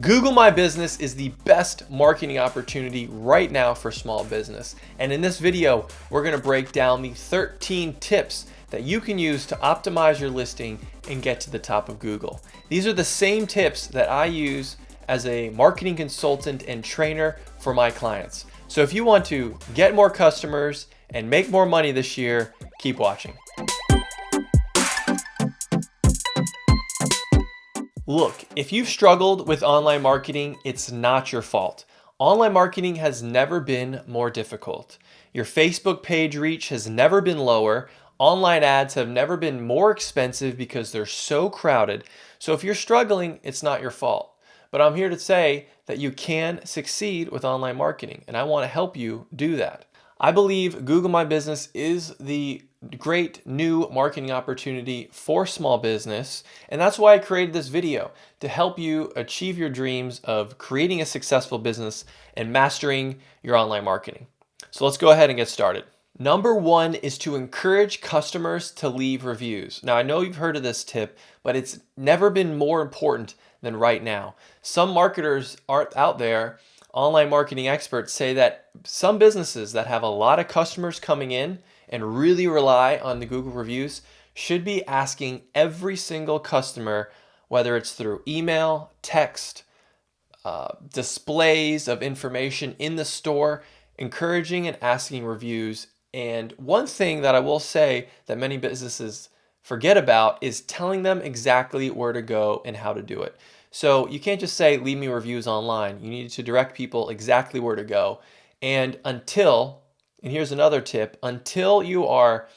Google My Business is the best marketing opportunity right now for small business. And in this video, we're gonna break down the 13 tips that you can use to optimize your listing and get to the top of Google. These are the same tips that I use as a marketing consultant and trainer for my clients. So if you want to get more customers and make more money this year, keep watching. Look, if you've struggled with online marketing, it's not your fault. Online marketing has never been more difficult. Your Facebook page reach has never been lower. Online ads have never been more expensive because they're so crowded. So if you're struggling, it's not your fault. But I'm here to say that you can succeed with online marketing, and I want to help you do that. I believe Google My Business is the great new marketing opportunity for small business, and that's why I created this video, to help you achieve your dreams of creating a successful business and mastering your online marketing. So let's go ahead and get started. Number one is to encourage customers to leave reviews. Now, I know you've heard of this tip, but it's never been more important than right now. Some marketers out there, online marketing experts, say that some businesses that have a lot of customers coming in and really rely on the Google reviews should be asking every single customer, whether it's through email, text, displays of information in the store, encouraging and asking reviews. And one thing that I will say that many businesses forget about is telling them exactly where to go and how to do it. So you can't just say, leave me reviews online. You need to direct people exactly where to go. And here's another tip, until you are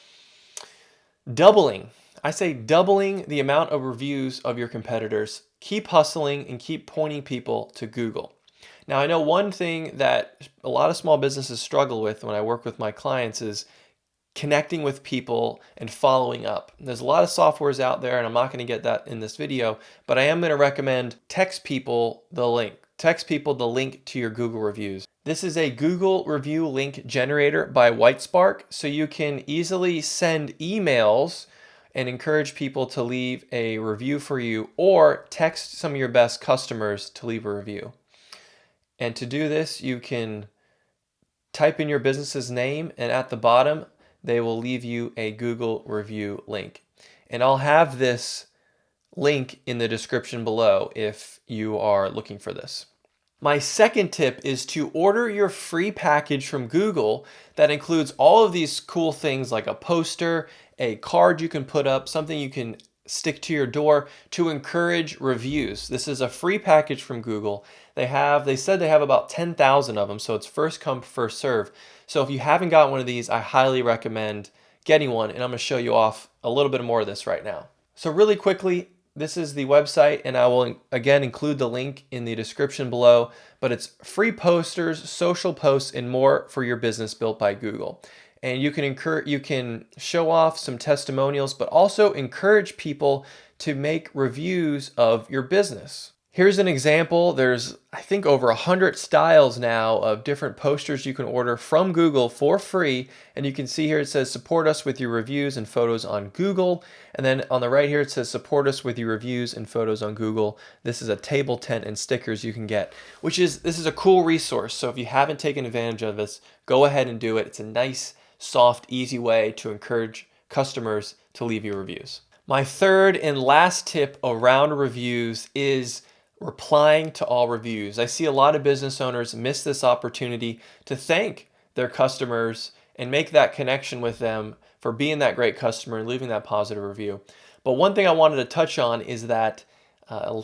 doubling the amount of reviews of your competitors, keep hustling and keep pointing people to Google. Now, I know one thing that a lot of small businesses struggle with when I work with my clients is connecting with people and following up. There's a lot of softwares out there, and I'm not going to get that in this video, but I am going to recommend text people the link. Text people the link to your Google reviews. This is a Google review link generator by Whitespark, so you can easily send emails and encourage people to leave a review for you, or text some of your best customers to leave a review. And to do this, you can type in your business's name, and at the bottom, they will leave you a Google review link. And I'll have this link in the description below if you are looking for this. My second tip is to order your free package from Google that includes all of these cool things like a poster, a card you can put up, something you can stick to your door to encourage reviews. This is a free package from Google. They said they have about 10,000 of them, so it's first come, first serve. So if you haven't got one of these, I highly recommend getting one, and I'm going to show you off a little bit more of this right now. So really quickly, this is the website, and I will again include the link in the description below, but it's free posters, social posts, and more for your business built by Google. And you can show off some testimonials, but also encourage people to make reviews of your business. Here's an example. There's, I think, over 100 styles now of different posters you can order from Google for free. And you can see here it says, support us with your reviews and photos on Google. And then on the right here it says, support us with your reviews and photos on Google. This is a table tent and stickers you can get, this is a cool resource. So if you haven't taken advantage of this, go ahead and do it. It's a nice, soft, easy way to encourage customers to leave you reviews. My third and last tip around reviews is replying to all reviews. I see a lot of business owners miss this opportunity to thank their customers and make that connection with them for being that great customer and leaving that positive review. But one thing I wanted to touch on is that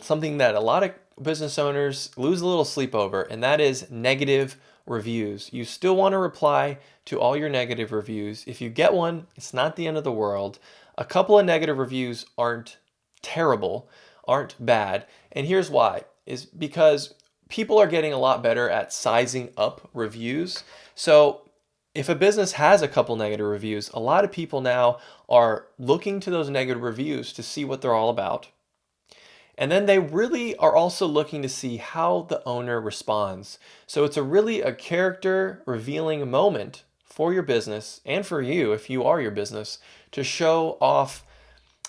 something that a lot of business owners lose a little sleep over, and that is negative reviews. You still want to reply to all your negative reviews. If you get one, it's not the end of the world. A couple of negative reviews aren't terrible, aren't bad. And here's why, is because people are getting a lot better at sizing up reviews. So if a business has a couple negative reviews, a lot of people now are looking to those negative reviews to see what they're all about. And then they really are also looking to see how the owner responds. So it's really a character revealing moment for your business and for you, if you are your business, to show off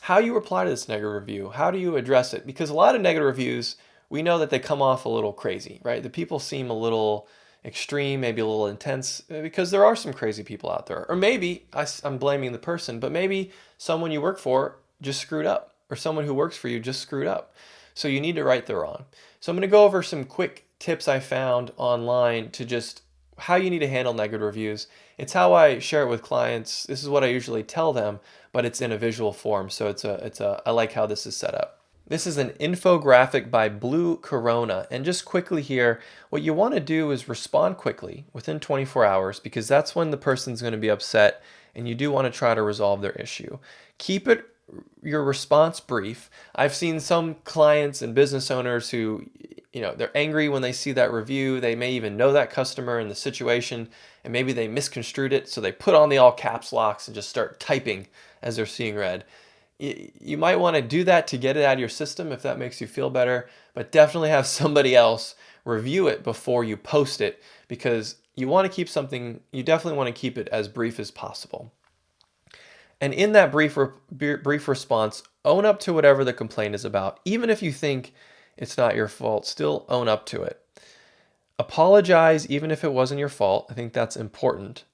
how you reply to this negative review. How do you address it? Because a lot of negative reviews we know that they come off a little crazy, right? The people seem a little extreme, maybe a little intense, because there are some crazy people out there. Or maybe I'm blaming the person, but maybe someone you work for just screwed up, or someone who works for you just screwed up. So you need to right the wrong. So I'm going to go over some quick tips I found online to just how you need to handle negative reviews. It's how I share it with clients. This is what I usually tell them, but it's in a visual form. So I like how this is set up. This is an infographic by Blue Corona. And just quickly here, what you want to do is respond quickly within 24 hours, because that's when the person's going to be upset and you do want to try to resolve their issue. Keep your response brief. I've seen some clients and business owners who, they're angry when they see that review. They may even know that customer and the situation, and maybe they misconstrued it. So they put on the all caps locks and just start typing as they're seeing red. You might want to do that to get it out of your system if that makes you feel better, but definitely have somebody else review it before you post it, because you definitely want to keep it as brief as possible. And in that brief response, own up to whatever the complaint is about. Even if you think it's not your fault, still own up to it. Apologize even if it wasn't your fault. I think that's important.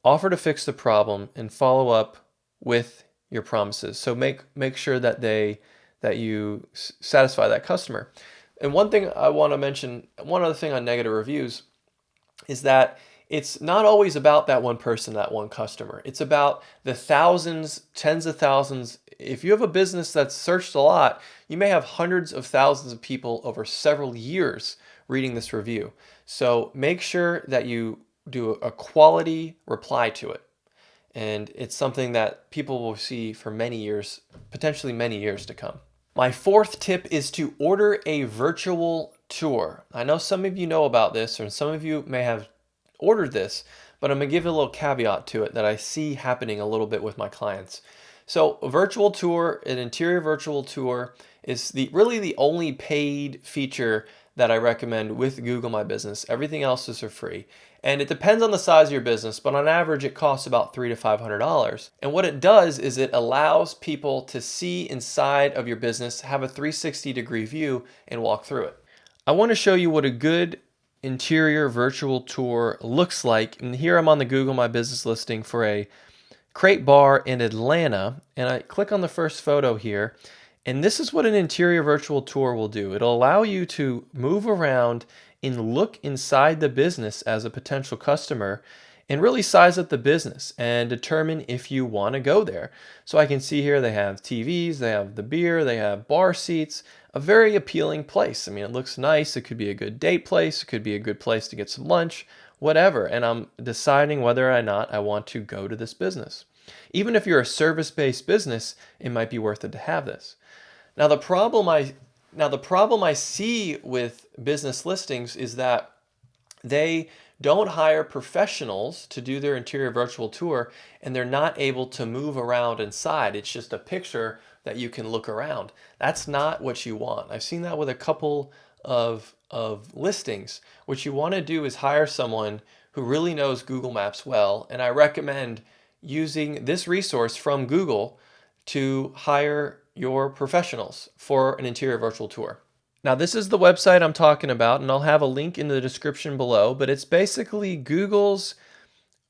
Offer to fix the problem and follow up with your promises. So make sure that you satisfy that customer. And one thing I want to mention, one other thing on negative reviews, is that it's not always about that one person, that one customer. It's about the thousands, tens of thousands. If you have a business that's searched a lot, you may have hundreds of thousands of people over several years reading this review. So make sure that you do a quality reply to it. And it's something that people will see for many years, potentially many years to come. My fourth tip is to order a virtual tour. I know some of you know about this, or some of you may have ordered this, but I'm going to give you a little caveat to it that I see happening a little bit with my clients. So a virtual tour, an interior virtual tour, is really the only paid feature that I recommend with Google My Business. Everything else is for free. And it depends on the size of your business, but on average it costs about $300 to $500. And what it does is it allows people to see inside of your business, have a 360-degree view, and walk through it. I want to show you what a good interior virtual tour looks like. And here I'm on the Google My Business listing for a Crate Bar in Atlanta, and I click on the first photo here, and this is what an interior virtual tour will do. It'll allow you to move around and look inside the business as a potential customer and really size up the business and determine if you want to go there. So I can see here they have TVs, they have the beer, they have bar seats, a very appealing place. I mean, it looks nice. It could be a good date place. It could be a good place to get some lunch, whatever. And I'm deciding whether or not I want to go to this business. Even if you're a service-based business, it might be worth it to have this. Now the problem I see with business listings is that they don't hire professionals to do their interior virtual tour, and they're not able to move around inside. It's just a picture that you can look around. That's not what you want. I've seen that with a couple of listings. What you want to do is hire someone who really knows Google Maps well, and I recommend using this resource from Google to hire your professionals for an interior virtual tour. Now, this is the website I'm talking about, and I'll have a link in the description below, but it's basically Google's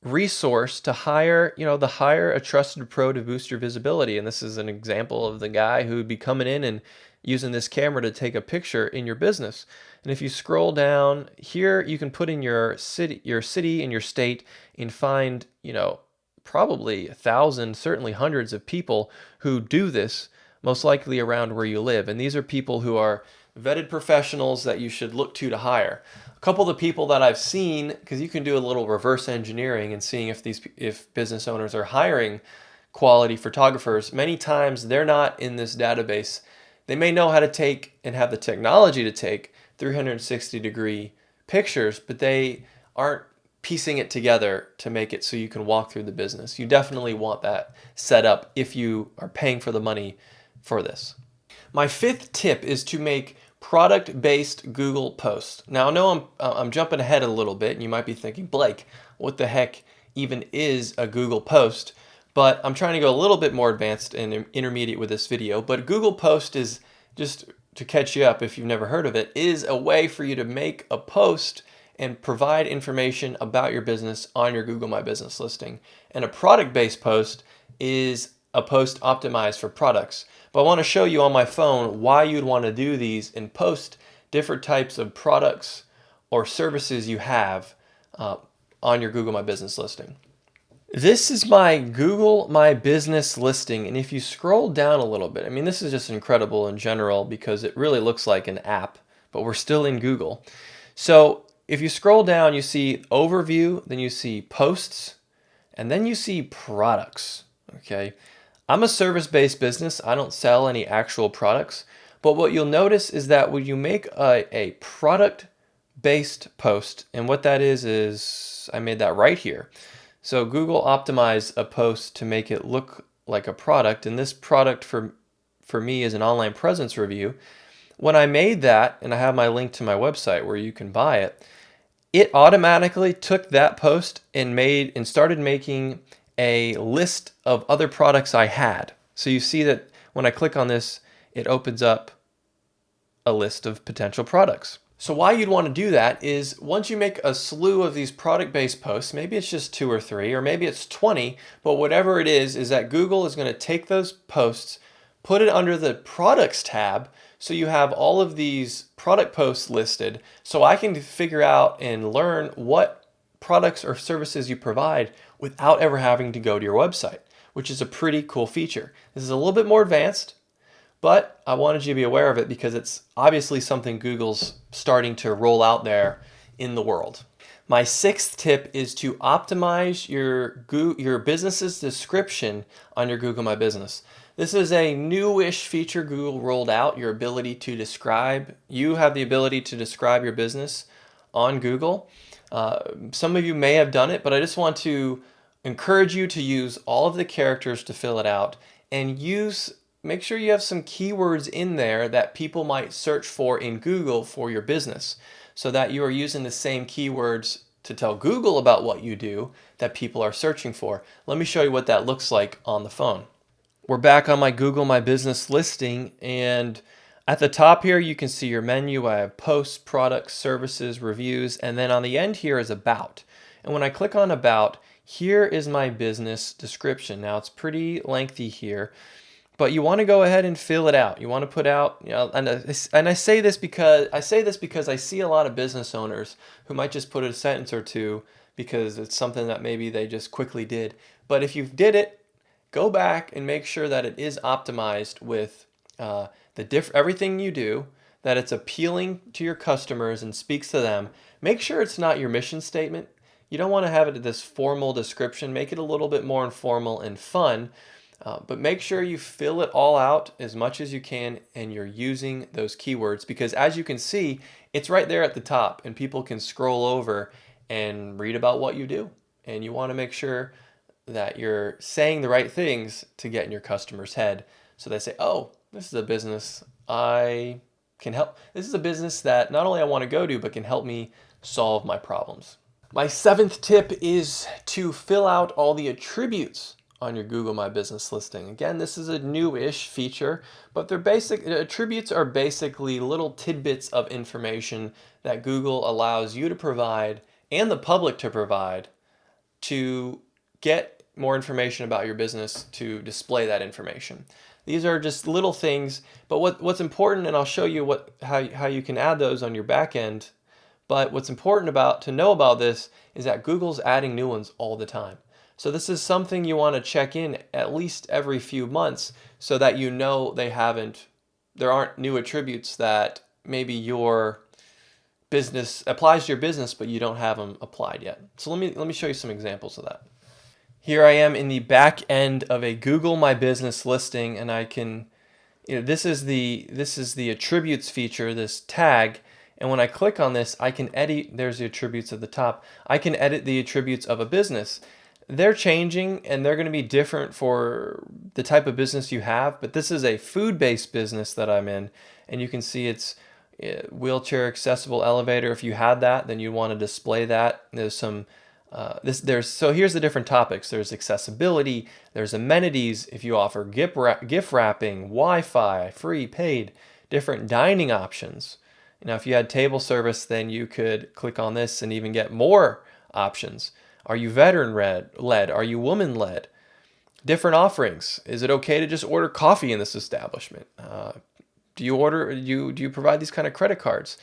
resource to hire a trusted pro to boost your visibility. And this is an example of the guy who would be coming in and using this camera to take a picture in your business. And if you scroll down here, you can put in your city and your state and find, probably 1,000, certainly hundreds of people who do this, most likely around where you live. And these are people who are vetted professionals that you should look to hire. A couple of the people that I've seen, because you can do a little reverse engineering and seeing if business owners are hiring quality photographers, many times they're not in this database. They may know how to take and have the technology to take 360-degree pictures, but they aren't piecing it together to make it so you can walk through the business. You definitely want that set up if you are paying for the money for this. My fifth tip is to make product-based Google posts. Now, I know I'm jumping ahead a little bit, and you might be thinking, Blake, what the heck even is a Google post? But I'm trying to go a little bit more advanced and intermediate with this video. But Google post is just to catch you up if you've never heard of it, is a way for you to make a post and provide information about your business on your Google My Business listing. And a product-based post is a post optimized for products. But I want to show you on my phone why you'd want to do these and post different types of products or services you have on your Google My Business listing. This is my Google My Business listing, and if you scroll down a little bit, I mean, this is just incredible in general because it really looks like an app, but we're still in Google. So if you scroll down, you see overview, then you see posts, and then you see products, okay? I'm a service-based business. I don't sell any actual products, but what you'll notice is that when you make a product-based post, and what that is I made that right here. So Google optimized a post to make it look like a product, and this product for me is an online presence review. When I made that, and I have my link to my website where you can buy it, it automatically took that post and started making a list of other products I had. So you see that when I click on this, it opens up a list of potential products. So why you'd want to do that is once you make a slew of these product-based posts, maybe it's just 2 or 3, or maybe it's 20, but whatever it is that Google is going to take those posts, put it under the products tab, so you have all of these product posts listed, so I can figure out and learn what products or services you provide without ever having to go to your website, which is a pretty cool feature. This is a little bit more advanced, but I wanted you to be aware of it because it's obviously something Google's starting to roll out there in the world. My 6th tip is to optimize your business's description on your Google My Business. This is a newish feature Google rolled out, your ability to describe. You have the ability to describe your business on Google. Some of you may have done it, but I just want to encourage you to use all of the characters to fill it out and make sure you have some keywords in there that people might search for in Google for your business so that you are using the same keywords to tell Google about what you do that people are searching for. Let me show you what that looks like on the phone. We're back on my Google My Business listing, and at the top here you can see your menu. I have posts, products, services, reviews, and then on the end here is about. And when I click on about, here is my business description. Now it's pretty lengthy here, but you want to go ahead and fill it out. You want to put out, and I say this because I see a lot of business owners who might just put a sentence or two because it's something that maybe they just quickly did. But if you did it, go back and make sure that it is optimized with everything you do, that it's appealing to your customers and speaks to them. Make sure it's not your mission statement. You don't want to have it this formal description. Make it a little bit more informal and fun. But make sure you fill it all out as much as you can and you're using those keywords because as you can see, it's right there at the top and people can scroll over and read about what you do. And you want to make sure that you're saying the right things to get in your customer's head so they say, oh, this is a business I can help. This is a business that not only I want to go to, but can help me solve my problems. My 7th tip is to fill out all the attributes on your Google My Business listing. Again, this is a newish feature, but attributes are basically little tidbits of information that Google allows you to provide and the public to provide to get more information about your business to display that information. These are just little things, but what's important, and I'll show you how you can add those on your back end, but what's important to know about this is that Google's adding new ones all the time. So this is something you want to check in at least every few months so that you know there aren't new attributes that maybe your business applies to your business, but you don't have them applied yet. So let me show you some examples of that. Here I am in the back end of a Google My Business listing, and I can, this is the attributes feature, this tag. And when I click on this, I can edit, there's the attributes at the top. I can edit the attributes of a business. They're changing and they're going to be different for the type of business you have, but this is a food-based business that I'm in, and you can see it's wheelchair accessible elevator. If you had that, then you want to display that. There's some so here's the different topics. There's accessibility, there's amenities if you offer gift wrapping, Wi-Fi, free, paid, different dining options. Now, if you had table service, then you could click on this and even get more options. Are you veteran led? Are you woman led? Different offerings. Is it okay to just order coffee in this establishment? Do you provide these kind of credit cards?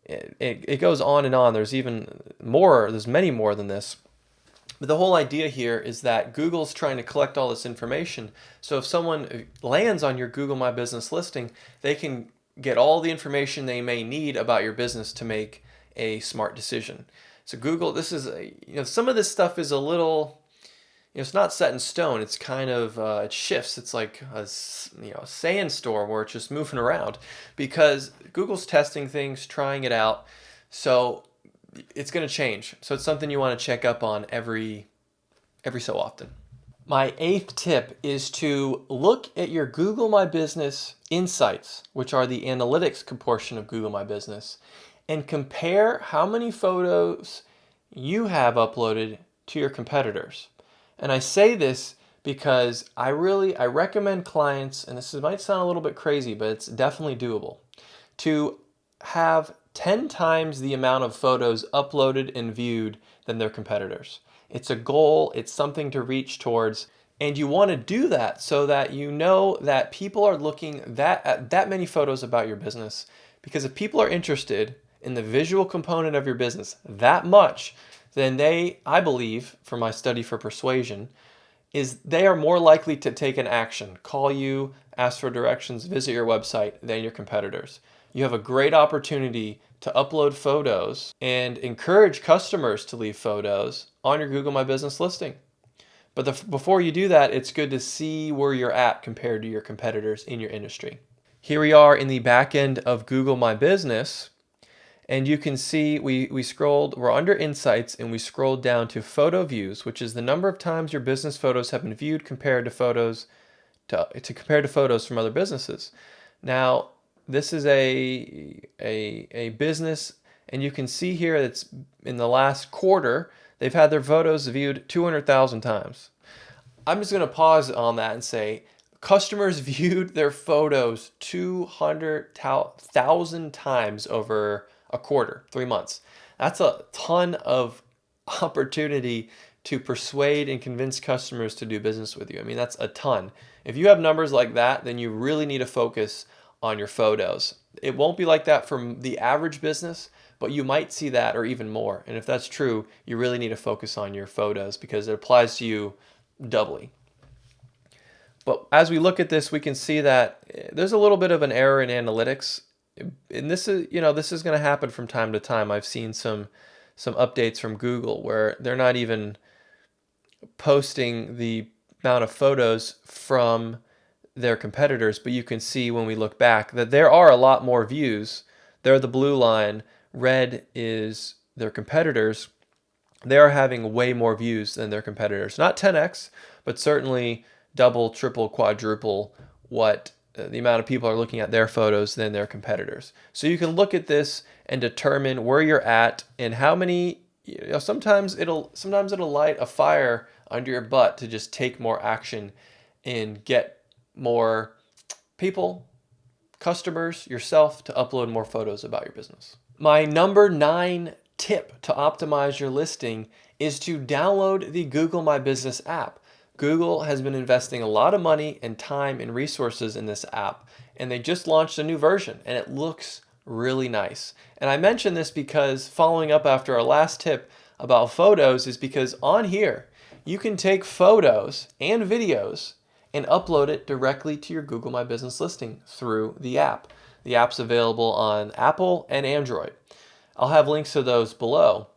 It goes on and on. There's even more. There's many more than this. But the whole idea here is that Google's trying to collect all this information. So if someone lands on your Google My Business listing, they can get all the information they may need about your business to make a smart decision. So Google, this is, some of this stuff is a little, it's not set in stone. It's kind of, it shifts. It's like a sandstorm where it's just moving around because Google's testing things, trying it out. So it's going to change. So it's something you want to check up on every so often. My 8th tip is to look at your Google My Business Insights, which are the analytics portion of Google My Business, and compare how many photos you have uploaded to your competitors. And I say this because I recommend clients, and this might sound a little bit crazy, but it's definitely doable, to have 10 times the amount of photos uploaded and viewed than their competitors. It's a goal, it's something to reach towards, and you want to do that so that you know that people are looking at that many photos about your business. Because if people are interested in the visual component of your business that much, then I believe, from my study for persuasion, is they are more likely to take an action, call you, ask for directions, visit your website than your competitors. You have a great opportunity to upload photos and encourage customers to leave photos on your Google My Business listing. But before you do that, it's good to see where you're at compared to your competitors in your industry. Here we are in the back end of Google My Business, and you can see we're under Insights, and we scrolled down to Photo Views, which is the number of times your business photos have been viewed compared to photos from other businesses. Now, this is a business, and you can see here that's in the last quarter, they've had their photos viewed 200,000 times. I'm just going to pause on that and say customers viewed their photos 200,000 times over a quarter, 3 months. That's a ton of opportunity to persuade and convince customers to do business with you. I mean, that's a ton. If you have numbers like that, then you really need to focus on your photos. It won't be like that for the average business, but you might see that or even more. And if that's true, you really need to focus on your photos because it applies to you doubly. But as we look at this, we can see that there's a little bit of an error in analytics. And this is going to happen from time to time. I've seen some updates from Google where they're not even posting the amount of photos from their competitors, but you can see when we look back that there are a lot more views. They're the blue line. Red is their competitors. They are having way more views than their competitors. Not 10x, but certainly double, triple, quadruple what the amount of people are looking at their photos than their competitors. So you can look at this and determine where you're at and how many. Sometimes it'll light a fire under your butt to just take more action and get more people, customers, yourself to upload more photos about your business. My number 9 tip to optimize your listing is to download the Google My Business app. Google has been investing a lot of money and time and resources in this app, and they just launched a new version, and it looks really nice. And I mention this because following up after our last tip about photos is because on here, you can take photos and videos and upload it directly to your Google My Business listing through the app. The app's available on Apple and Android. I'll have links to those below.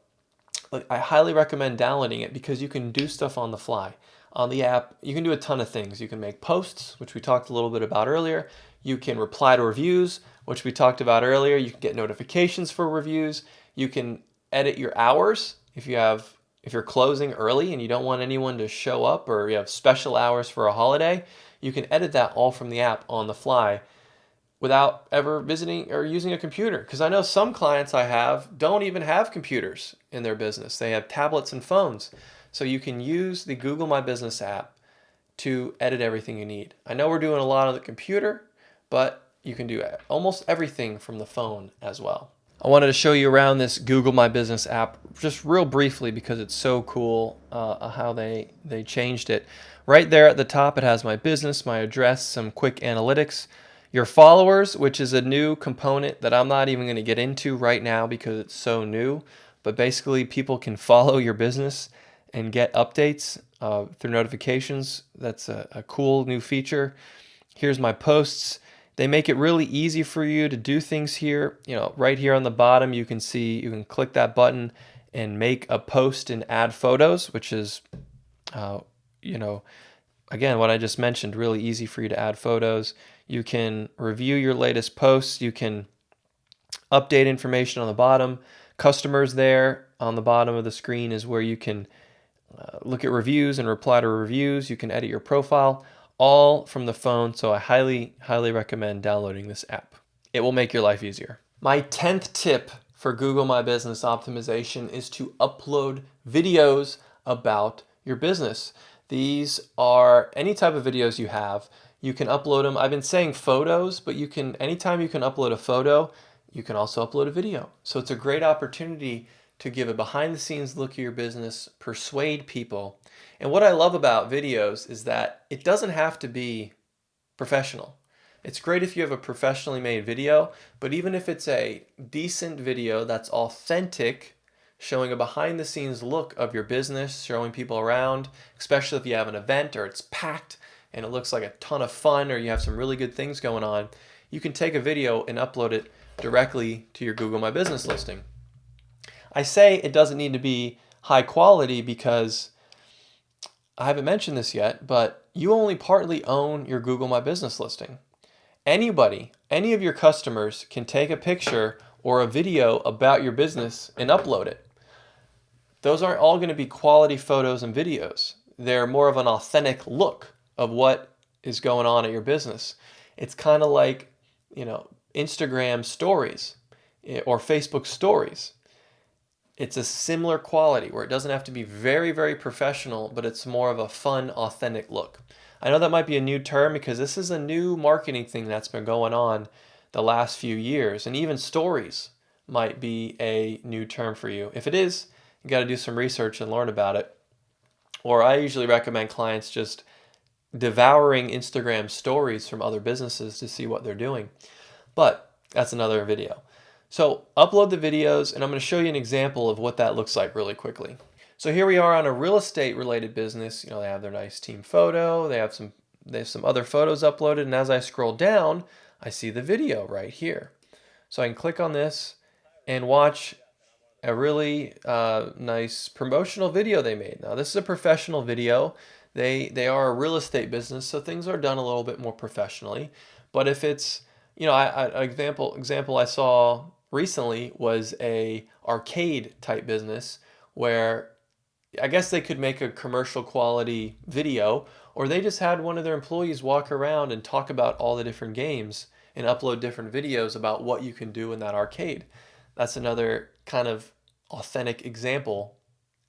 I highly recommend downloading it because you can do stuff on the fly. On the app, you can do a ton of things. You can make posts, which we talked a little bit about earlier. You can reply to reviews, which we talked about earlier. You can get notifications for reviews. You can edit your hours if you're closing early and you don't want anyone to show up, or you have special hours for a holiday. You can edit that all from the app on the fly without ever visiting or using a computer. Because I know some clients I have don't even have computers in their business. They have tablets and phones. So you can use the Google My Business app to edit everything you need. I know we're doing a lot on the computer, but you can do almost everything from the phone as well. I wanted to show you around this Google My Business app just real briefly because it's so cool how they changed it. Right there at the top, it has my business, my address, some quick analytics, your followers, which is a new component that I'm not even going to get into right now because it's so new. But basically, people can follow your business and get updates through notifications. That's a cool new feature. Here's my posts. They make it really easy for you to do things here. Right here on the bottom, you can see, you can click that button and make a post and add photos, which is, again, what I just mentioned, really easy for you to add photos. You can review your latest posts. You can update information on the bottom. Customers there on the bottom of the screen is where you can look at reviews and reply to reviews. You can edit your profile, all from the phone. So I highly, highly recommend downloading this app. It will make your life easier. My 10th tip for Google My Business optimization is to upload videos about your business. These are any type of videos you have. You can upload them. I've been saying photos, but anytime you can upload a photo, you can also upload a video. So it's a great opportunity to give a behind the scenes look at your business, persuade people. And what I love about videos is that it doesn't have to be professional. It's great if you have a professionally made video, but even if it's a decent video that's authentic, showing a behind the scenes look of your business, showing people around, especially if you have an event or it's packed and it looks like a ton of fun or you have some really good things going on, you can take a video and upload it directly to your Google My Business listing. I say it doesn't need to be high quality because I haven't mentioned this yet, but you only partly own your Google My Business listing. Anybody, any of your customers can take a picture or a video about your business and upload it. Those aren't all going to be quality photos and videos. They're more of an authentic look of what is going on at your business. It's kind of like, Instagram stories or Facebook stories. It's a similar quality where it doesn't have to be very, very professional, but it's more of a fun, authentic look. I know that might be a new term because this is a new marketing thing that's been going on the last few years, and even stories might be a new term for you. If it is, you got to do some research and learn about it. Or I usually recommend clients just devouring Instagram stories from other businesses to see what they're doing. But that's another video. So upload the videos, and I'm going to show you an example of what that looks like really quickly. So here we are on a real estate related business. They have their nice team photo. They have some other photos uploaded. And as I scroll down, I see the video right here. So I can click on this and watch a really nice promotional video they made. Now this is a professional video. They are a real estate business, so things are done a little bit more professionally. But if it's, an example I saw recently was a arcade type business where I guess they could make a commercial quality video, or they just had one of their employees walk around and talk about all the different games and upload different videos about what you can do in that arcade. That's another kind of authentic example,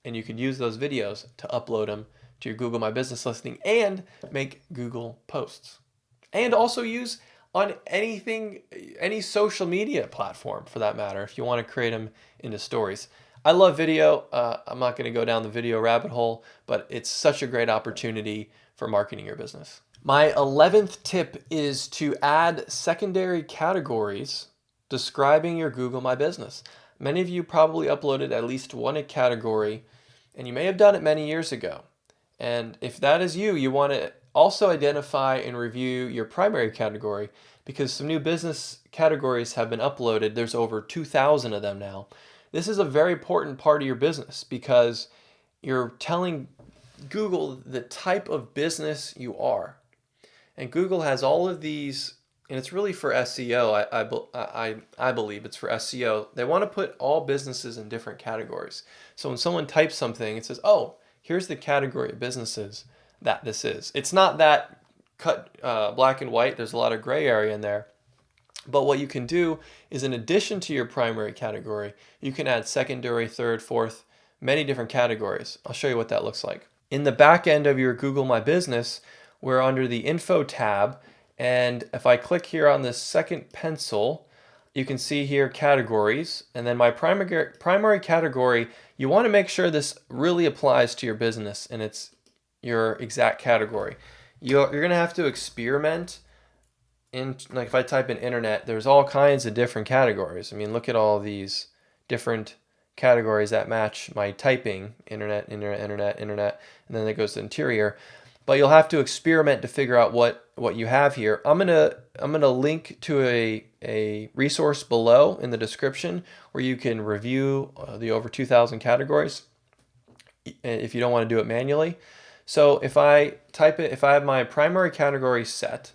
and you can use those videos to upload them to your Google My Business listing and make Google posts. And also use on any social media platform for that matter, if you want to create them into stories. I love video. I'm not going to go down the video rabbit hole, but it's such a great opportunity for marketing your business. My 11th tip is to add secondary categories describing your Google My Business. Many of you probably uploaded at least one category, and you may have done it many years ago. And if that is you, you want to also identify and review your primary category because some new business categories have been uploaded. There's over 2,000 of them now. This is a very important part of your business because you're telling Google the type of business you are. And Google has all of these, and it's really for SEO. I believe it's for SEO. They want to put all businesses in different categories. So when someone types something, it says, oh, here's the category of businesses that this is. It's not that cut black and white. There's a lot of gray area in there. But what you can do is, in addition to your primary category, you can add secondary, third, fourth, many different categories. I'll show you what that looks like. In the back end of your Google My Business, we're under the Info tab, And if I click here on this second pencil, you can see here categories. And then my primary category, you want to make sure this really applies to your business and it's your exact category. You're going to have to experiment. Like if I type in internet, there's all kinds of different categories. I mean, look at all these different categories that match my typing: internet, internet, internet, internet, and then it goes to interior. But you'll have to experiment to figure out what you have here. I'm gonna link to a resource below in the description where you can review the over 2,000 categories if you don't want to do it manually. So if I type it, if I have my primary category set,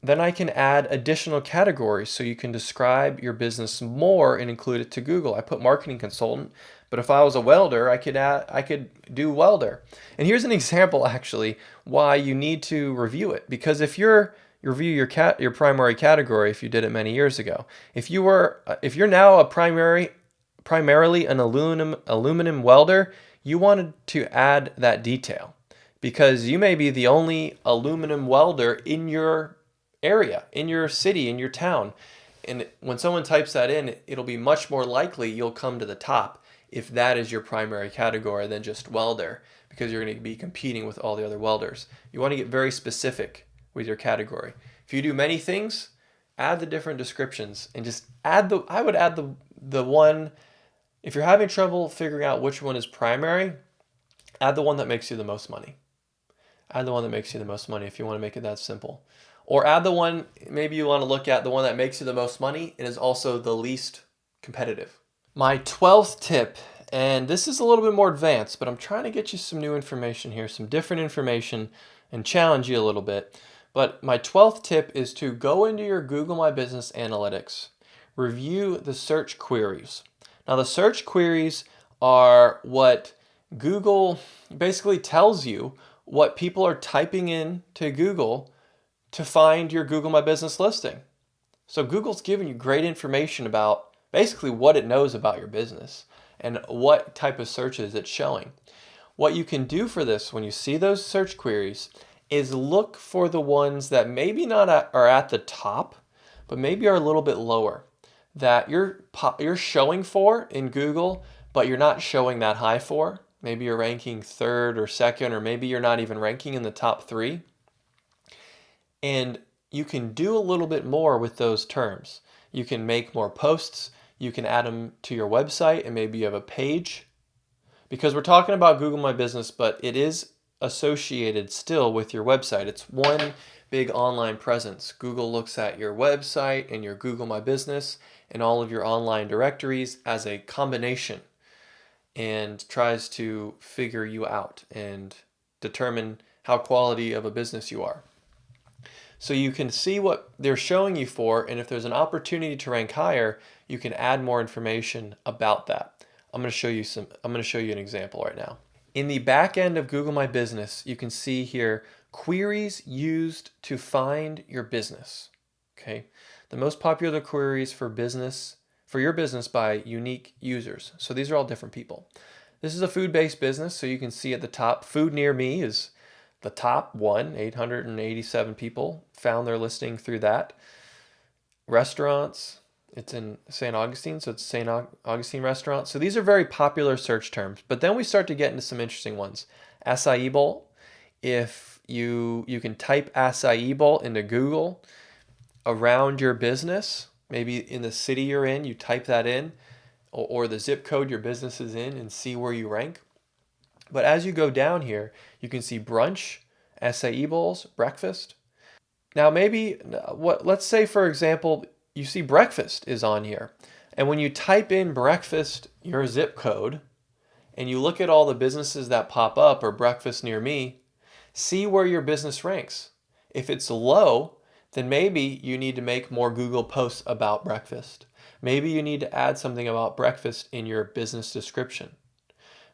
then I can add additional categories so you can describe your business more and include it to Google. I put marketing consultant, but if I was a welder, I could do welder. And here's an example actually why you need to review it, because if you review your primary category, if you did it many years ago, if you're now primarily an aluminum welder, you wanted to add that detail because you may be the only aluminum welder in your area, in your city, in your town. And when someone types that in, it'll be much more likely you'll come to the top if that is your primary category than just welder, because you're going to be competing with all the other welders. You want to get very specific with your category. If you do many things, add the different descriptions and just I would add the one, if you're having trouble figuring out which one is primary, add the one that makes you the most money. Add the one that makes you the most money if you want to make it that simple. Or add the one, maybe you want to look at the one that makes you the most money and is also the least competitive. My 12th tip, and this is a little bit more advanced, but I'm trying to get you some new information here, some different information, and challenge you a little bit. But my 12th tip is to go into your Google My Business Analytics, review the search queries. Now the search queries are what Google basically tells you what people are typing in to Google to find your Google My Business listing. So Google's giving you great information about basically what it knows about your business and what type of searches it's showing. What you can do for this when you see those search queries is look for the ones that maybe are at the top, but maybe are a little bit lower, that you're showing for in Google, but you're not showing that high for. Maybe you're ranking third or second, or maybe you're not even ranking in the top 3. And you can do a little bit more with those terms. You can make more posts. You can add them to your website, and maybe you have a page. Because we're talking about Google My Business, but it is associated still with your website. It's one big online presence. Google looks at your website and your Google My Business and all of your online directories as a combination and tries to figure you out and determine how quality of a business you are. So you can see what they're showing you for, and if there's an opportunity to rank higher, you can add more information about that. I'm going to show you an example right now. In the back end of Google My Business, you can see here queries used to find your business. Okay? The most popular queries for your business by unique users. So these are all different people. This is a food-based business, so you can see at the top, food near me is the top one. 887 people found their listing through that. Restaurants, it's in St. Augustine, so it's St. Augustine restaurant. So these are very popular search terms. But then we start to get into some interesting ones. Acai bowl. If you can type acai bowl into Google around your business, maybe in the city you're in, you type that in, or the zip code your business is in, and see where you rank. But as you go down here, you can see brunch, acai bowls, breakfast. Now let's say for example, you see breakfast is on here. And when you type in breakfast, your zip code, and you look at all the businesses that pop up or breakfast near me, see where your business ranks. If it's low, then maybe you need to make more Google posts about breakfast. Maybe you need to add something about breakfast in your business description.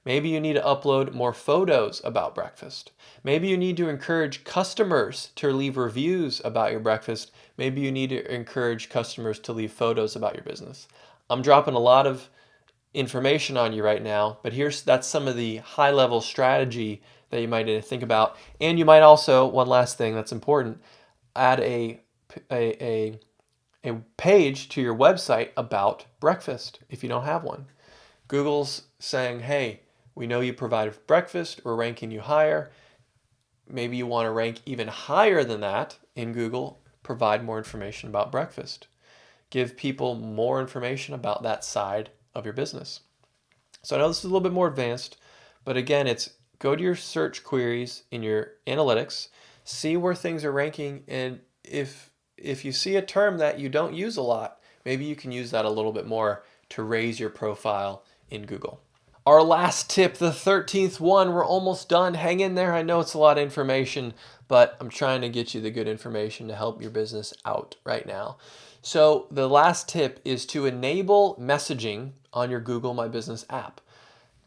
Maybe you need to upload more photos about breakfast. Maybe you need to encourage customers to leave reviews about your breakfast. Maybe you need to encourage customers to leave photos about your business. I'm dropping a lot of information on you right now, but that's some of the high-level strategy that you might need to think about. And you might also, one last thing that's important, add a page to your website about breakfast if you don't have one. Google's saying, hey, we know you provide breakfast, we're ranking you higher. Maybe you want to rank even higher than that in Google, provide more information about breakfast. Give people more information about that side of your business. So I know this is a little bit more advanced, but again, it's go to your search queries in your analytics, see where things are ranking, and if you see a term that you don't use a lot, maybe you can use that a little bit more to raise your profile in Google. Our last tip, the 13th one, we're almost done. Hang in there. I know it's a lot of information, but I'm trying to get you the good information to help your business out right now. So the last tip is to enable messaging on your Google My Business app.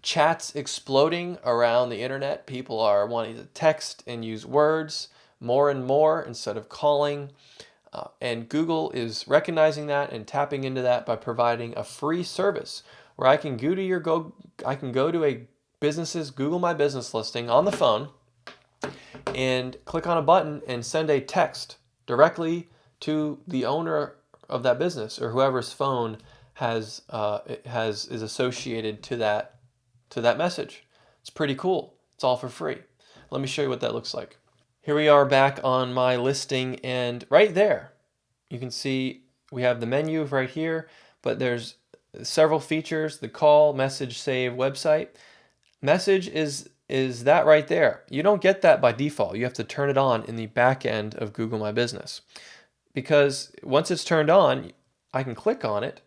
Chats exploding around the internet. People are wanting to text and use words more and more instead of calling. And Google is recognizing that and tapping into that by providing a free service where I can go to a business's Google My Business listing on the phone and click on a button and send a text directly to the owner of that business or whoever's phone is associated to that message. It's pretty cool. It's all for free. Let me show you what that looks like. Here we are back on my listing, and right there you can see we have the menu right here, but there's several features: the call, message, save, website. Message is that right there. You don't get that by default. You have to turn it on in the back end of Google My Business, because once it's turned on, I can click on it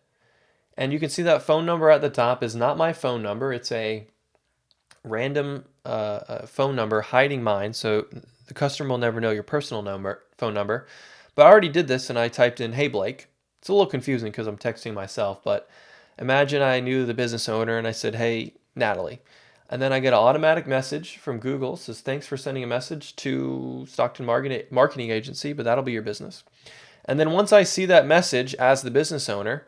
and you can see that phone number at the top is not my phone number. It's a random phone number hiding mine, so the customer will never know your personal phone number. But I already did this and I typed in, hey Blake. It's a little confusing because I'm texting myself, but imagine I knew the business owner and I said, hey Natalie. And then I get an automatic message from Google, says thanks for sending a message to Stockton Marketing Agency, but that'll be your business. And then once I see that message as the business owner,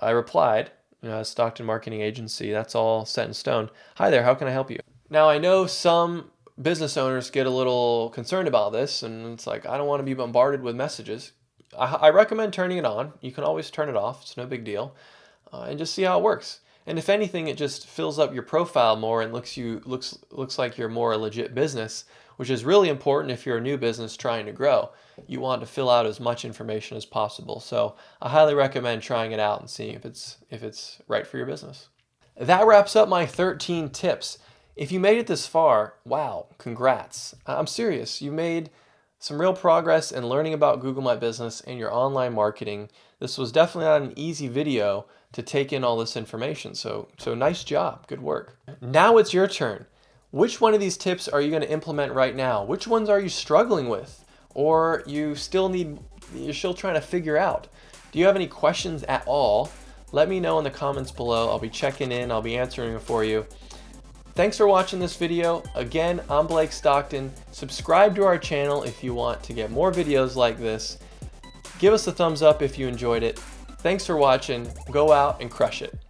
I replied, Stockton Marketing Agency, that's all set in stone. Hi there, how can I help you? Now I know some business owners get a little concerned about this, and it's like, I don't want to be bombarded with messages. I recommend turning it on. You can always turn it off. It's no big deal. And just see how it works. And if anything, it just fills up your profile more and looks like you're more a legit business, which is really important if you're a new business trying to grow. You want to fill out as much information as possible. So I highly recommend trying it out and seeing if it's right for your business. That wraps up my 13 tips. If you made it this far, wow, congrats. I'm serious. You made some real progress in learning about Google My Business and your online marketing. This was definitely not an easy video to take in all this information. So nice job. Good work. Now it's your turn. Which one of these tips are you going to implement right now? Which ones are you struggling with? Or you're still trying to figure out? Do you have any questions at all? Let me know in the comments below. I'll be checking in. I'll be answering them for you. Thanks for watching this video. Again, I'm Blake Stockton. Subscribe to our channel if you want to get more videos like this. Give us a thumbs up if you enjoyed it. Thanks for watching. Go out and crush it.